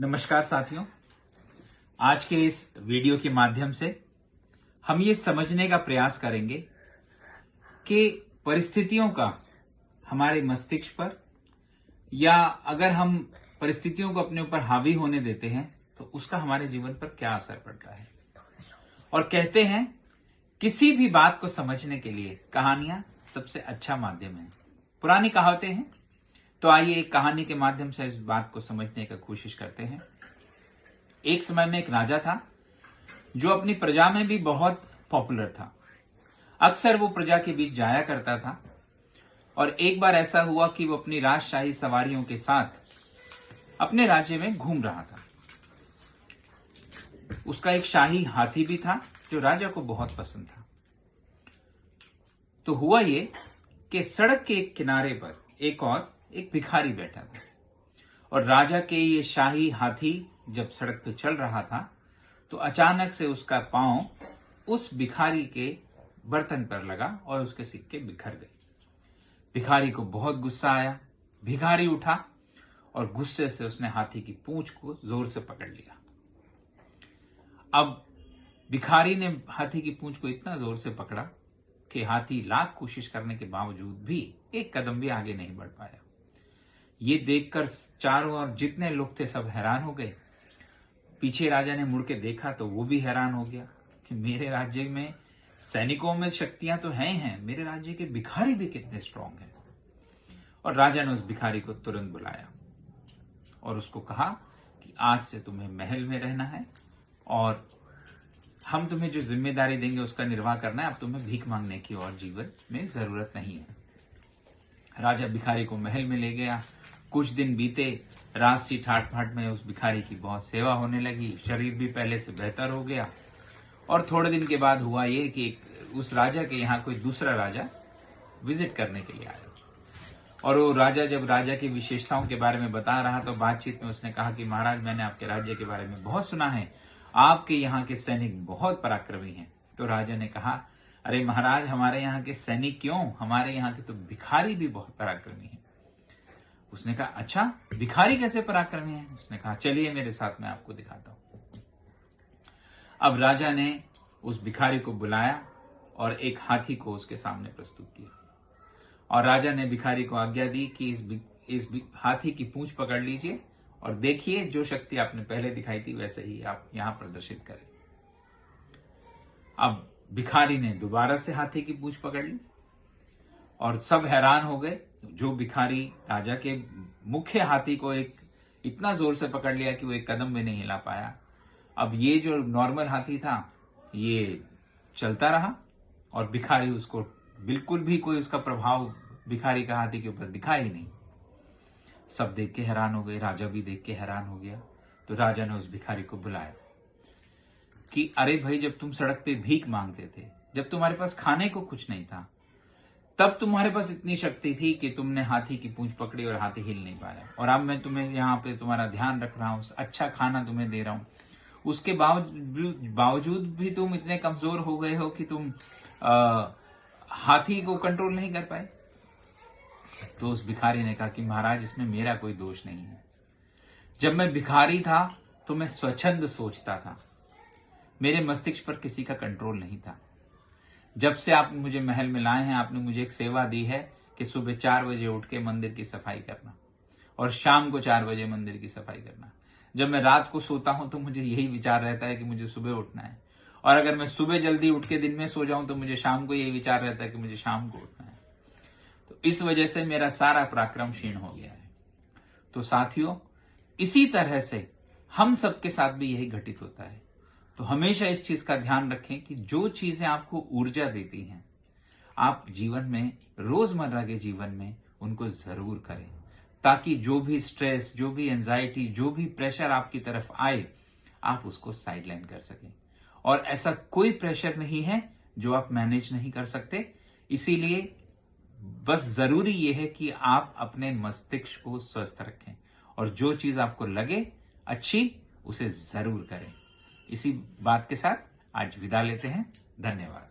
नमस्कार साथियों, आज के इस वीडियो के माध्यम से हम ये समझने का प्रयास करेंगे कि परिस्थितियों का हमारे मस्तिष्क पर या अगर हम परिस्थितियों को अपने ऊपर हावी होने देते हैं तो उसका हमारे जीवन पर क्या असर पड़ता है। और कहते हैं किसी भी बात को समझने के लिए कहानियां सबसे अच्छा माध्यम है। पुरानी कहावतें हैं, तो आइए एक कहानी के माध्यम से इस बात को समझने की कोशिश करते हैं। एक समय में एक राजा था जो अपनी प्रजा में भी बहुत पॉपुलर था। अक्सर वो प्रजा के बीच जाया करता था और एक बार ऐसा हुआ कि वो अपनी राजशाही सवारियों के साथ अपने राज्य में घूम रहा था। उसका एक शाही हाथी भी था जो राजा को बहुत पसंद था। तो हुआ ये कि सड़क के एक किनारे पर एक भिखारी बैठा था और राजा के ये शाही हाथी जब सड़क पे चल रहा था तो अचानक से उसका पांव उस भिखारी के बर्तन पर लगा और उसके सिक्के बिखर गए। भिखारी को बहुत गुस्सा आया। भिखारी उठा और गुस्से से उसने हाथी की पूंछ को जोर से पकड़ लिया। अब भिखारी ने हाथी की पूंछ को इतना जोर से पकड़ा कि हाथी लाख कोशिश करने के बावजूद भी एक कदम भी आगे नहीं बढ़ पाया। ये देखकर चारों ओर जितने लोग थे सब हैरान हो गए। पीछे राजा ने मुड़ के देखा तो वो भी हैरान हो गया कि मेरे राज्य में सैनिकों में शक्तियां तो हैं, मेरे राज्य के भिखारी भी कितने स्ट्रांग हैं। और राजा ने उस भिखारी को तुरंत बुलाया और उसको कहा कि आज से तुम्हें महल में रहना है और हम तुम्हें जो जिम्मेदारी देंगे उसका निर्वाह करना है। अब तुम्हें भीख मांगने की और जीवन में जरूरत नहीं है। राजा भिखारी को महल में ले गया। कुछ दिन बीते, राजसी ठाट फाट में उस भिखारी की बहुत सेवा होने लगी। शरीर भी पहले से बेहतर हो गया। और थोड़े दिन के बाद हुआ ये कि उस राजा के यहाँ कोई दूसरा राजा विजिट करने के लिए आया और वो राजा जब राजा की विशेषताओं के बारे में बता रहा तो बातचीत में उसने कहा कि महाराज, मैंने आपके राज्य के बारे में बहुत सुना है, आपके यहाँ के सैनिक बहुत पराक्रमी हैं। तो राजा ने कहा, अरे महाराज, हमारे यहाँ के सैनिक क्यों, हमारे यहाँ के तो भिखारी भी बहुत पराक्रमी हैं। उसने कहा, अच्छा, भिखारी कैसे पराक्रमी है? उसने कहा, चलिए मेरे साथ, मैं आपको दिखाता हूं। अब राजा ने उस भिखारी को बुलाया और एक हाथी को उसके सामने प्रस्तुत किया और राजा ने भिखारी को आज्ञा दी कि इस हाथी की पूंछ पकड़ लीजिए और देखिए जो शक्ति आपने पहले दिखाई थी वैसे ही आप यहां प्रदर्शित करें। अब भिखारी ने दोबारा से हाथी की पूंछ पकड़ ली और सब हैरान हो गए। जो भिखारी राजा के मुख्य हाथी को इतना जोर से पकड़ लिया कि वो एक कदम भी नहीं हिला पाया। अब ये जो नॉर्मल हाथी था ये चलता रहा और भिखारी उसको बिल्कुल भी कोई उसका प्रभाव भिखारी का हाथी के ऊपर दिखा ही नहीं। सब देख के हैरान हो गए, राजा भी देख के हैरान हो गया। तो राजा ने उस भिखारी को बुलाया कि अरे भाई, जब तुम सड़क पे भीख मांगते थे, जब तुम्हारे पास खाने को कुछ नहीं था, तब तुम्हारे पास इतनी शक्ति थी कि तुमने हाथी की पूंछ पकड़ी और हाथी हिल नहीं पाया। और अब मैं तुम्हें यहाँ पे तुम्हारा ध्यान रख रहा हूँ, अच्छा खाना तुम्हें दे रहा हूँ, उसके बावजूद भी तुम इतने कमजोर हो गए हो कि तुम हाथी को कंट्रोल नहीं कर पाए। तो उस भिखारी ने कहा कि महाराज, इसमें मेरा कोई दोष नहीं है। जब मैं भिखारी था तो मैं स्वच्छंद सोचता था, मेरे मस्तिष्क पर किसी का कंट्रोल नहीं था। जब से आप मुझे महल में लाए हैं, आपने मुझे एक सेवा दी है कि सुबह 4 बजे उठ के मंदिर की सफाई करना और शाम को 4 बजे मंदिर की सफाई करना। जब मैं रात को सोता हूं तो मुझे यही विचार रहता है कि मुझे सुबह उठना है, और अगर मैं सुबह जल्दी उठ के दिन में सो जाऊं तो मुझे शाम को यही विचार रहता है कि मुझे शाम को उठना है। तो इस वजह से मेरा सारा पराक्रम क्षीण हो गया है। तो साथियों, इसी तरह से हम सबके साथ भी यही घटित होता है। तो हमेशा इस चीज का ध्यान रखें कि जो चीजें आपको ऊर्जा देती हैं, आप जीवन में, रोजमर्रा के जीवन में उनको जरूर करें, ताकि जो भी स्ट्रेस, जो भी एंजाइटी, जो भी प्रेशर आपकी तरफ आए, आप उसको साइडलाइन कर सकें। और ऐसा कोई प्रेशर नहीं है जो आप मैनेज नहीं कर सकते। इसीलिए बस जरूरी यह है कि आप अपने मस्तिष्क को स्वस्थ रखें और जो चीज आपको लगे अच्छी, उसे जरूर करें। इसी बात के साथ आज विदा लेते हैं। धन्यवाद।